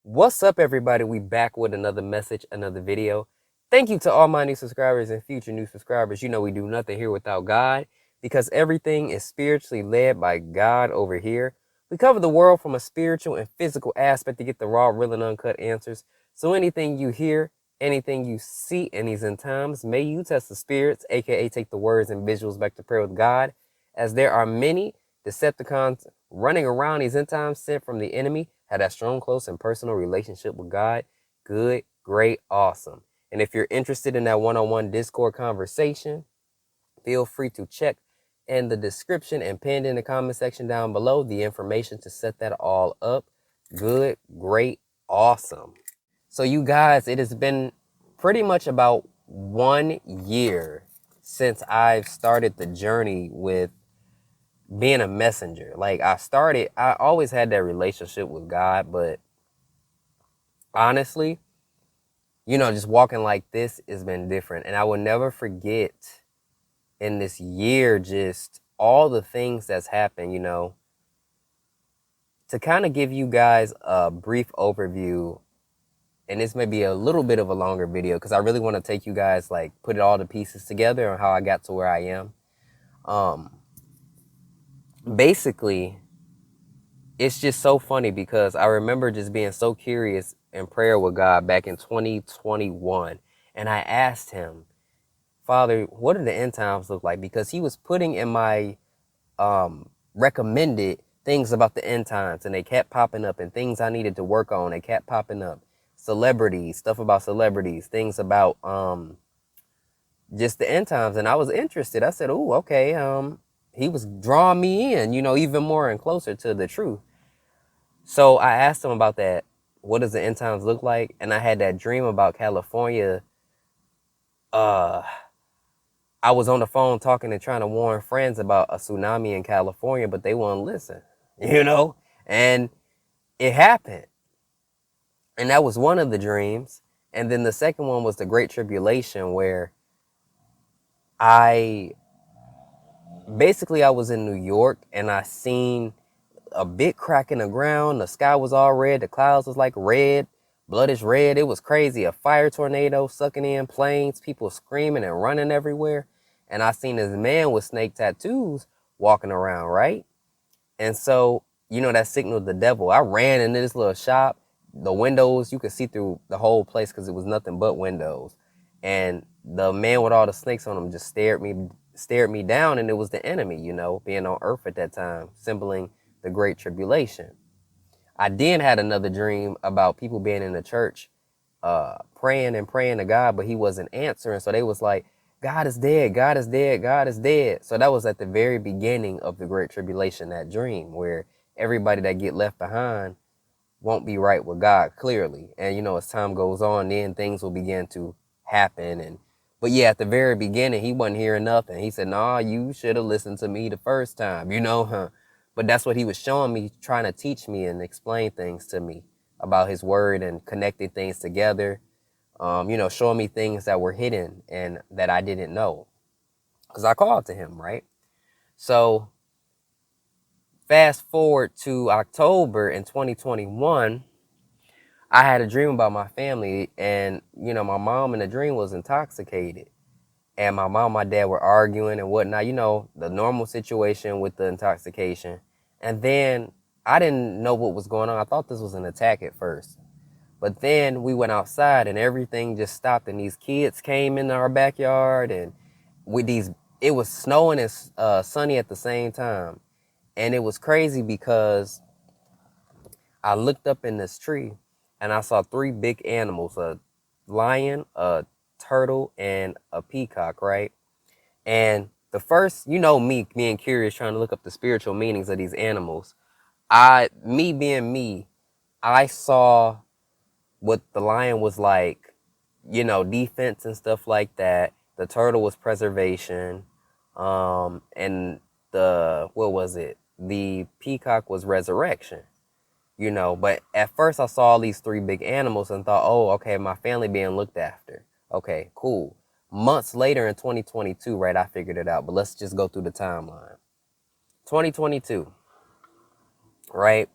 What's up, everybody? We back with another message, another video. Thank you to all my new subscribers and future new subscribers. You know we do nothing here without God because everything is spiritually led by God over here. We cover the world from a spiritual and physical aspect to get the raw, real, and uncut answers. So anything you hear, anything you see in these end times, may you test the spirits, aka take the words and visuals back to prayer with God, as there are many Decepticons running around these end times sent from the enemy. Have that strong, close, and personal relationship with God. Good, great, awesome. And if you're interested in that one-on-one Discord conversation, feel free to check in the description and pinned in the comment section down below the information to set that all up. Good, great, awesome. So you guys, it has been pretty much about 1 year since I've started the journey with being a messenger. Like I always had that relationship with God, but honestly, just walking like this has been different. And I will never forget in this year just all the things that's happened, to kind of give you guys a brief overview. And this may be a little bit of a longer video because I really want to take you guys, like, put all the pieces together on how I got to where I am. Basically, it's just so funny because I remember just being so curious in prayer with God back in 2021. And I asked him, Father, what do the end times look like? Because he was putting in my recommended things about the end times, and they kept popping up, and things I needed to work on, they kept popping up. Celebrities, stuff about celebrities, things about just the end times. And I was interested. I said, oh, okay. He was drawing me in, even more and closer to the truth. So I asked him about that. What does the end times look like? And I had that dream about California. I was on the phone talking and trying to warn friends about a tsunami in California, but they wouldn't listen, and it happened. And that was one of the dreams. And then the second one was the Great Tribulation, where I was in New York and I seen a big crack in the ground. The sky was all red. The clouds was like red. Blood is red. It was crazy. A fire tornado sucking in planes. People screaming and running everywhere. And I seen this man with snake tattoos walking around, right? And so, that signaled the devil. I ran into this little shop. The windows, you could see through the whole place because it was nothing but windows. And the man with all the snakes on him just stared me down, and it was the enemy, being on earth at that time, symboling the Great Tribulation. I then had another dream about people being in the church, praying and praying to God, but he wasn't answering. So they was like, God is dead, God is dead, God is dead. So that was at the very beginning of the Great Tribulation, that dream, where everybody that get left behind won't be right with God, clearly. And, as time goes on, then things will begin to happen. But yeah, at the very beginning, he wasn't hearing nothing. He said, nah, you should have listened to me the first time, But that's what he was showing me, trying to teach me and explain things to me about his word and connecting things together. Showing me things that were hidden and that I didn't know, because I called to him, right? So fast forward to October in 2021, I had a dream about my family, and, my mom in the dream was intoxicated. And my mom and my dad were arguing and whatnot, the normal situation with the intoxication. And then I didn't know what was going on. I thought this was an attack at first. But then we went outside and everything just stopped, and these kids came into our backyard, and it was snowing and sunny at the same time. And it was crazy because I looked up in this tree and I saw three big animals, a lion, a turtle, and a peacock, right? And the first, me being curious, trying to look up the spiritual meanings of these animals, me being me, I saw what the lion was like, defense and stuff like that. The turtle was preservation. And what was it? The peacock was resurrection, But at first I saw all these three big animals and thought, oh, okay, my family being looked after. Okay, cool. Months later in 2022, right, I figured it out. But let's just go through the timeline. 2022, right?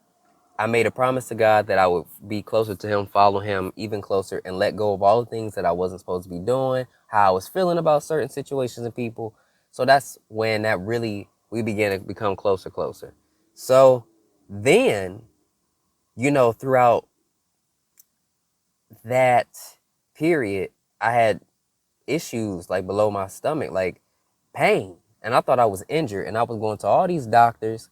I made a promise to God that I would be closer to him, follow him even closer, and let go of all the things that I wasn't supposed to be doing, how I was feeling about certain situations and people. So that's when that really, we began to become closer. So then, throughout that period, I had issues like below my stomach, like pain. And I thought I was injured, and I was going to all these doctors,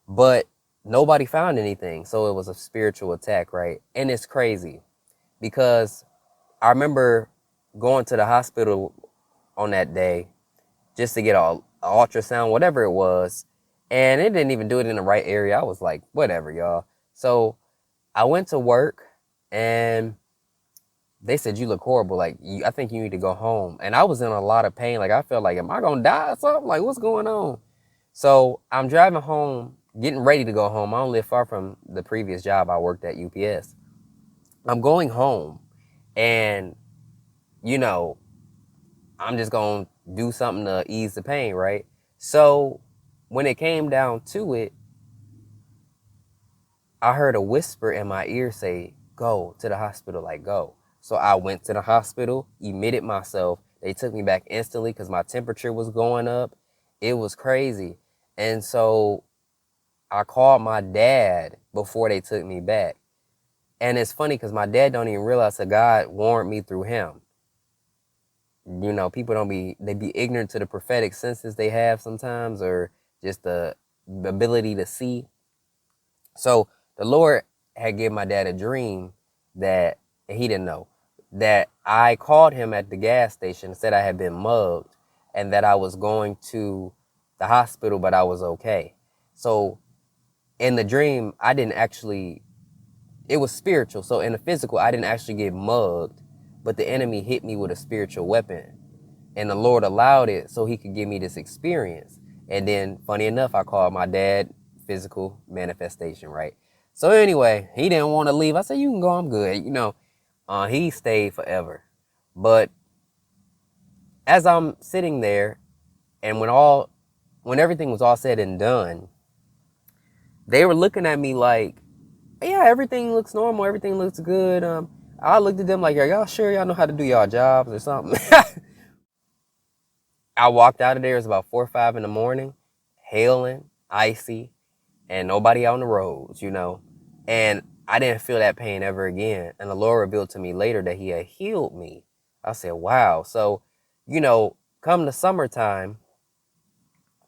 but nobody found anything. So it was a spiritual attack, right? And it's crazy because I remember going to the hospital on that day just to get a ultrasound, whatever it was. And it didn't even do it in the right area. I was like, whatever, y'all. So I went to work, and they said, you look horrible. Like, I think you need to go home. And I was in a lot of pain. Like, I felt like, am I going to die or something? Like, what's going on? So I'm driving home, getting ready to go home. I don't live far from the previous job I worked at, UPS. I'm going home, and, I'm just going to do something to ease the pain, right? So when it came down to it, I heard a whisper in my ear say, go to the hospital, like, go. So I went to the hospital, admitted myself. They took me back instantly because my temperature was going up. It was crazy. And so I called my dad before they took me back. And it's funny because my dad don't even realize that God warned me through him. People they be ignorant to the prophetic senses they have sometimes, or just the ability to see. So the Lord had given my dad a dream that he didn't know, that I called him at the gas station and said I had been mugged and that I was going to the hospital, but I was okay. So in the dream, it was spiritual. So in the physical, I didn't actually get mugged, but the enemy hit me with a spiritual weapon. And the Lord allowed it so he could give me this experience. And then, funny enough, I called my dad physical manifestation, right? So anyway, he didn't want to leave. I said, you can go, I'm good. He stayed forever. But as I'm sitting there, and when everything was all said and done, they were looking at me like, yeah, everything looks normal, everything looks good. I looked at them like, are y'all sure y'all know how to do y'all jobs or something? I walked out of there. It was about 4 or 5 in the morning, hailing, icy, and nobody out on the roads, And I didn't feel that pain ever again. And the Lord revealed to me later that he had healed me. I said, wow. So, come the summertime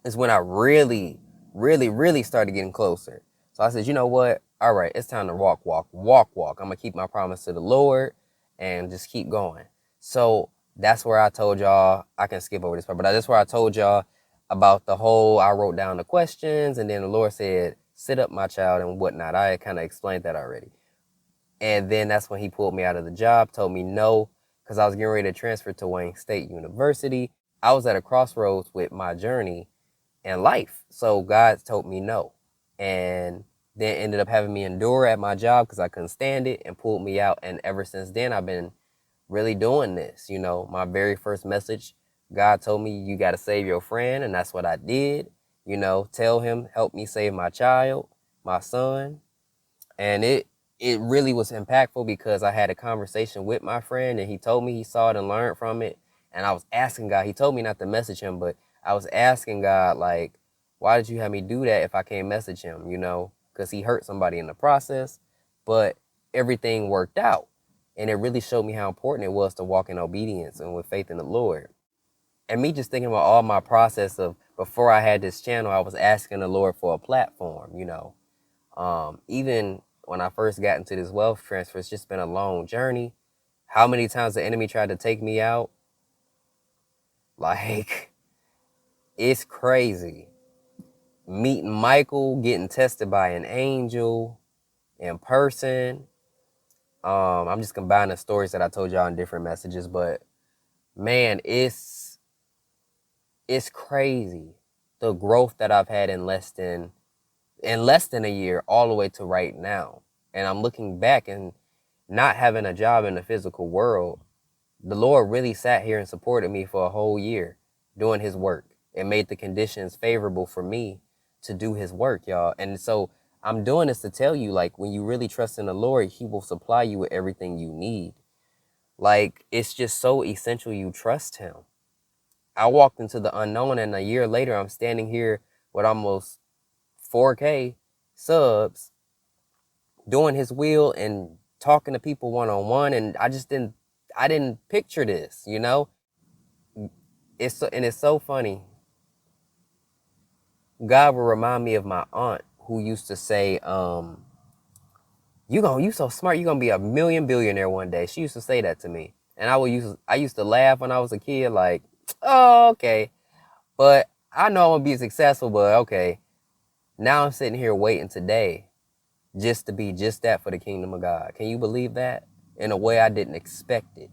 is when I really, really, really started getting closer. So I said, you know what? All right, it's time to walk. I'm going to keep my promise to the Lord and just keep going. So that's where I told y'all, I can skip over this part, but that's where I told y'all about I wrote down the questions, and then the Lord said, sit up, my child, and whatnot. I kind of explained that already. And then that's when he pulled me out of the job, told me no, because I was getting ready to transfer to Wayne State University. I was at a crossroads with my journey in life. So God told me no. And then ended up having me endure at my job because I couldn't stand it, and pulled me out. And ever since then, I've been really doing this. My very first message, God told me, you got to save your friend. And that's what I did. Tell him, help me save my child, my son. And it really was impactful because I had a conversation with my friend, and he told me he saw it and learned from it. And I was asking God, he told me not to message him, but I was asking God, like, why did you have me do that if I can't message him, because he hurt somebody in the process. But everything worked out. And it really showed me how important it was to walk in obedience and with faith in the Lord. And me just thinking about all my process of before I had this channel, I was asking the Lord for a platform, even when I first got into this wealth transfer, it's just been a long journey. How many times the enemy tried to take me out? Like, it's crazy. Meeting Michael, getting tested by an angel in person. I'm just combining stories that I told y'all in different messages, but man, it's crazy the growth that I've had in less than a year, all the way to right now. And I'm looking back, and not having a job in the physical world, the Lord really sat here and supported me for a whole year doing his work and made the conditions favorable for me to do his work, y'all. And so I'm doing this to tell you, like, when you really trust in the Lord, he will supply you with everything you need. Like, it's just so essential you trust him. I walked into the unknown, and a year later, I'm standing here with almost 4K subs, doing his will and talking to people one-on-one. And I didn't picture this, you know? It's so funny. God will remind me of my aunt who used to say, you so smart, you're gonna be a million billionaire one day. She used to say that to me. And I used to laugh when I was a kid, like, oh, okay. But I know I'm gonna be successful, but okay. Now I'm sitting here waiting today just to be just that for the kingdom of God. Can you believe that? In a way I didn't expect it.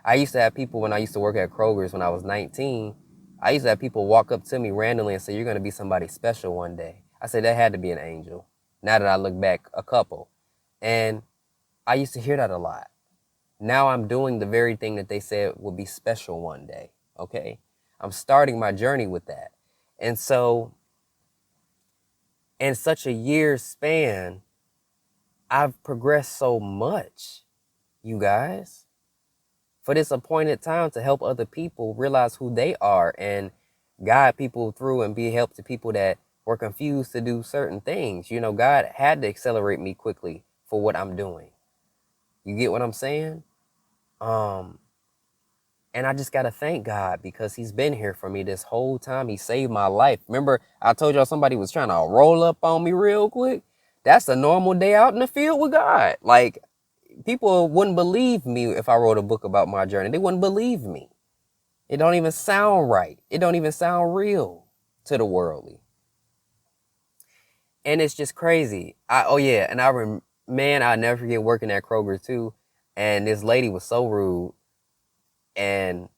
I used to have people when I used to work at Kroger's when I was 19. I used to have people walk up to me randomly and say, you're going to be somebody special one day. I said, that had to be an angel. Now that I look back, a couple. And I used to hear that a lot. Now I'm doing the very thing that they said would be special one day. Okay? I'm starting my journey with that. And so, in such a year's span, I've progressed so much, you guys, for this appointed time to help other people realize who they are and guide people through and be help to people that were confused to do certain things. You know, God had to accelerate me quickly for what I'm doing. You get what I'm saying? And I just got to thank God because he's been here for me this whole time. He saved my life. Remember, I told y'all somebody was trying to roll up on me real quick? That's a normal day out in the field with God. Like, people wouldn't believe me if I wrote a book about my journey. They wouldn't believe me. It don't even sound right. It don't even sound real to the worldly. And it's just crazy. Man, I'll never forget working at Kroger too. And this lady was so rude. And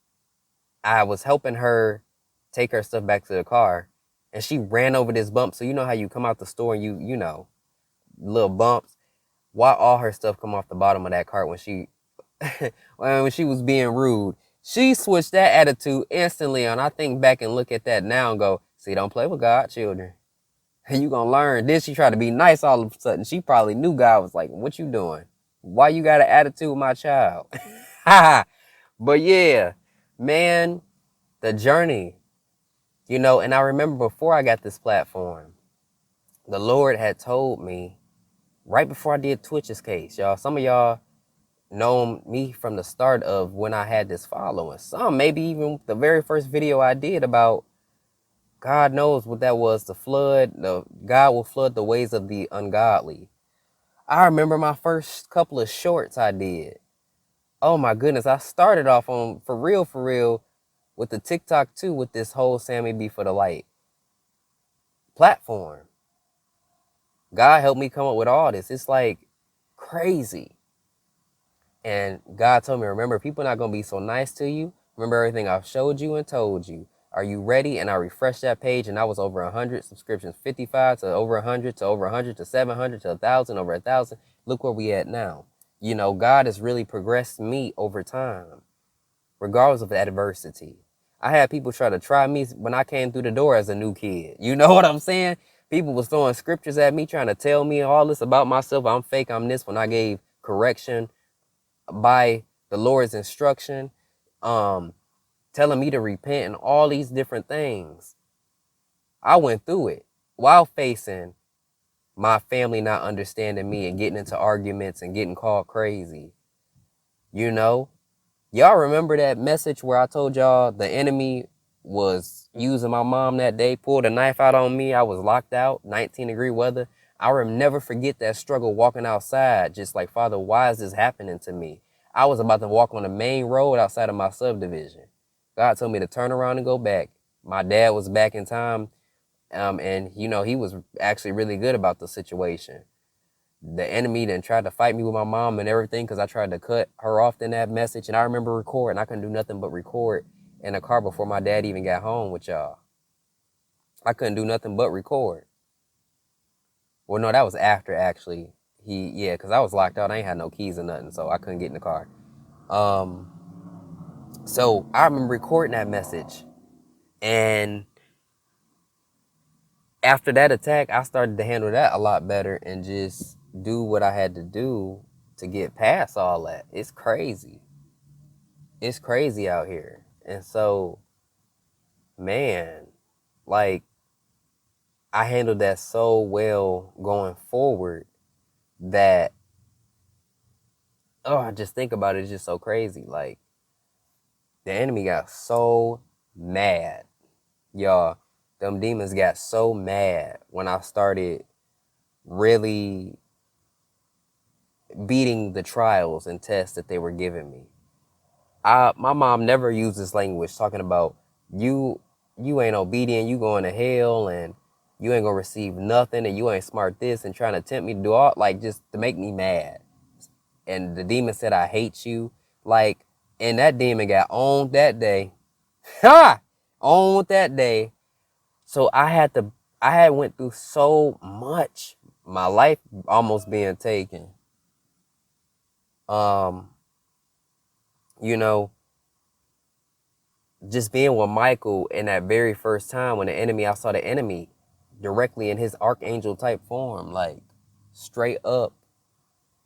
I was helping her take her stuff back to the car. And she ran over this bump. So you know how you come out the store and you know, little bumps. Why all her stuff come off the bottom of that cart when she when she was being rude? She switched that attitude instantly. And I think back and look at that now and go, see, don't play with God, children. You gonna learn. Then she tried to be nice all of a sudden. She probably knew God was like, what you doing? Why you got an attitude with my child? But yeah, man, the journey, you know, and I remember before I got this platform, the Lord had told me right before I did Twitch's case, y'all, some of y'all know me from the start of when I had this following. Some, maybe even the very first video I did about God knows what that was, the flood. God will flood the ways of the ungodly. I remember my first couple of shorts I did. Oh my goodness, I started off on, for real, with the TikTok too, with this whole Sammy B for the Light platform. God helped me come up with all this. It's like crazy. And God told me, remember, people are not going to be so nice to you. Remember everything I've showed you and told you. Are you ready? And I refreshed that page and I was over 100 subscriptions, 55 to over 100 to over 100 to 700 to 1,000, over 1,000. Look where we at now. You know, God has really progressed me over time, regardless of adversity. I had people try to try me when I came through the door as a new kid. You know what I'm saying? People was throwing scriptures at me, trying to tell me all this about myself. I'm fake, I'm this, when I gave correction by the Lord's instruction, telling me to repent and all these different things. I went through it while facing my family not understanding me and getting into arguments and getting called crazy. You know, y'all remember that message where I told y'all the enemy was using my mom that day, pulled a knife out on me. I was locked out, 19-degree weather. I will never forget that struggle walking outside, just like, Father, why is this happening to me? I was about to walk on the main road outside of my subdivision. God told me to turn around and go back. My dad was back in time, and, you know, he was actually really good about the situation. The enemy then tried to fight me with my mom and everything because I tried to cut her off in that message. And I remember recording. I couldn't do nothing but record in the car before my dad even got home with y'all. I couldn't do nothing but record. Well, no, that was after, actually. Because I was locked out. I ain't had no keys or nothing, so I couldn't get in the car. So I remember recording that message. And After that attack, I started to handle that a lot better and just do what I had to do to get past all that. It's crazy. It's crazy out here. And so, man, like, I handled that so well going forward that, oh, I just think about it, it's just so crazy. Like, the enemy got so mad. Y'all, them demons got so mad when I started really beating the trials and tests that they were giving me. My mom never used this language talking about you ain't obedient, you going to hell, and you ain't gonna receive nothing, and you ain't smart this, and trying to tempt me to do all, like, just to make me mad. And the demon said, I hate you. Like, and that demon got owned that day. Ha! Owned that day. So I had went through so much. My life almost being taken. Um, you know, just being with Michael in that very first time when I saw the enemy directly in his archangel type form, like straight up,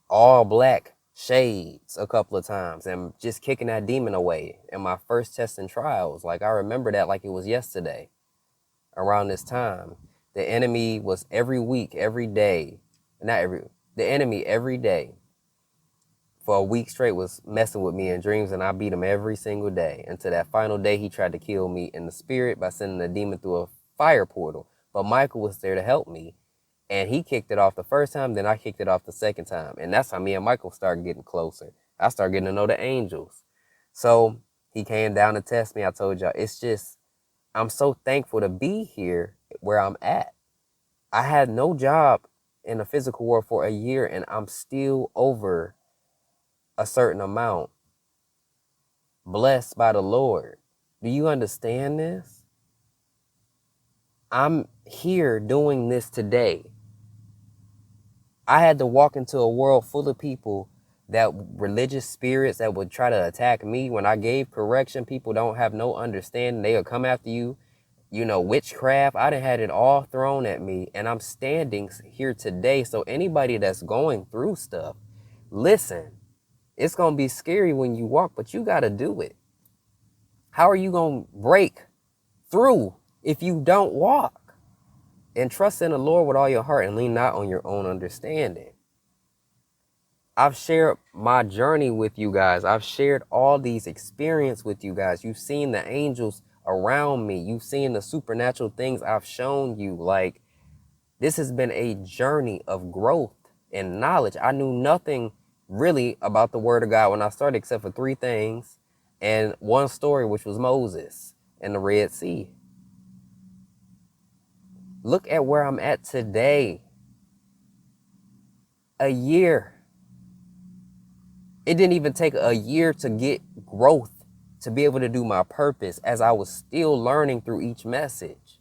all black shades a couple of times, and just kicking that demon away in my first test and trials. Like, I remember that like it was yesterday around this time. The enemy was every week, every day, not every, the enemy every day for a week straight was messing with me in dreams, and I beat him every single day until that final day he tried to kill me in the spirit by sending a demon through a fire portal. But Michael was there to help me, and he kicked it off the first time, then I kicked it off the second time, and that's how me and Michael started getting closer. I started getting to know the angels. So he came down to test me. I told y'all, it's just, I'm so thankful to be here where I'm at. I had no job in the physical world for a year, and I'm still over a certain amount, blessed by the Lord. Do you understand this? I'm here doing this today. I had to walk into a world full of people, that religious spirits that would try to attack me. When I gave correction, people don't have no understanding. They'll come after you. You know, witchcraft. I done had it all thrown at me, and I'm standing here today. So anybody that's going through stuff, listen, it's going to be scary when you walk, but you got to do it. How are you going to break through if you don't walk? And trust in the Lord with all your heart and lean not on your own understanding. I've shared my journey with you guys. I've shared all these experiences with you guys. You've seen the angels around me. You've seen the supernatural things I've shown you. Like, this has been a journey of growth and knowledge. I knew nothing really about the Word of God when I started, except for 3 things and one story, which was Moses and the Red Sea. Look at where I'm at today. A year. It didn't even take a year to get growth, to be able to do my purpose, as I was still learning through each message.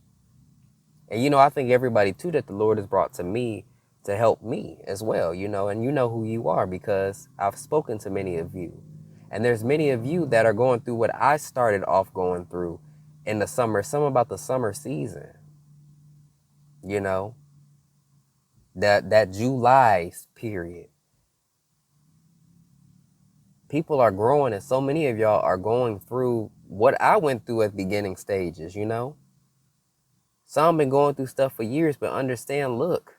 And, you know, I think everybody too that the Lord has brought to me to help me as well, you know, and you know who you are because I've spoken to many of you. And there's many of you that are going through what I started off going through in the summer, some about the summer season, you know, that July period. People are growing, and so many of y'all are going through what I went through at beginning stages, you know. Some been going through stuff for years, but understand, look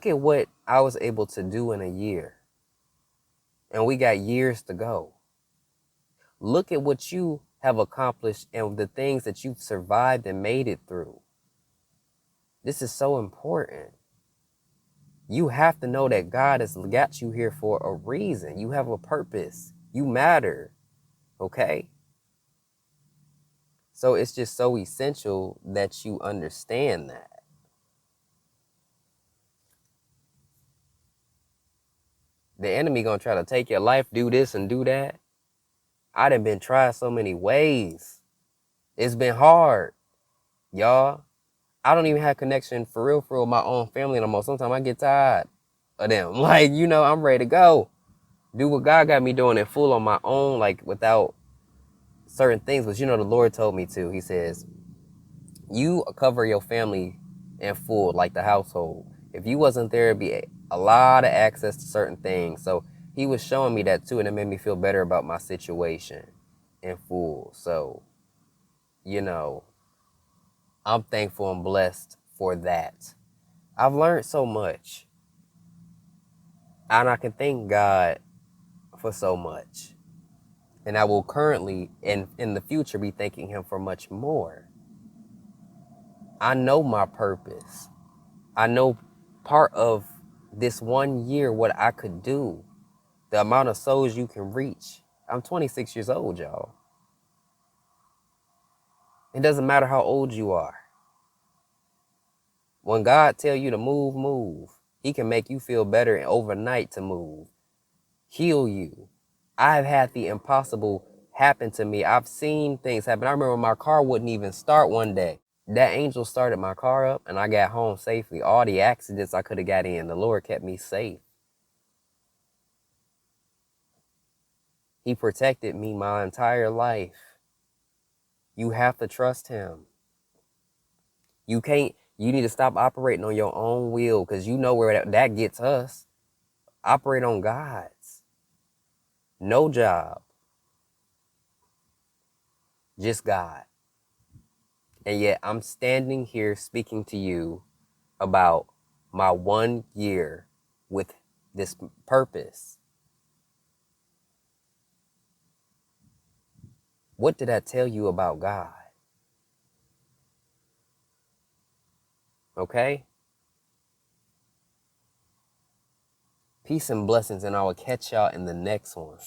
at what I was able to do in a year. And we got years to go. Look at what you have accomplished and the things that you've survived and made it through. This is so important. You have to know that God has got you here for a reason. You have a purpose. You matter. Okay? So it's just so essential that you understand that. The enemy gonna try to take your life, do this and do that. I done been tried so many ways. It's been hard, y'all. I don't even have connection for real with my own family no more. Sometimes I get tired of them. Like, you know, I'm ready to go. Do what God got me doing in full on my own, like without certain things. But you know, the Lord told me to. He says, You cover your family in full, like the household. If you wasn't there, it'd be a lot of access to certain things. So he was showing me that too, and it made me feel better about my situation in full. So, you know, I'm thankful and blessed for that. I've learned so much, and I can thank God for so much. And I will currently, in the future, be thanking him for much more. I know my purpose. I know part of this 1 year what I could do, the amount of souls you can reach. I'm 26 years old, y'all. It doesn't matter how old you are. When God tell you to move, move. He can make you feel better overnight to move. Heal you. I've had the impossible happen to me. I've seen things happen. I remember my car wouldn't even start one day. That angel started my car up and I got home safely. All the accidents I could have got in, the Lord kept me safe. He protected me my entire life. You have to trust him. You need to stop operating on your own will because you know where that gets us. Operate on God's. No job. Just God. And yet I'm standing here speaking to you about my 1 year with this purpose. What did I tell you about God? Okay? Peace and blessings, and I will catch y'all in the next one.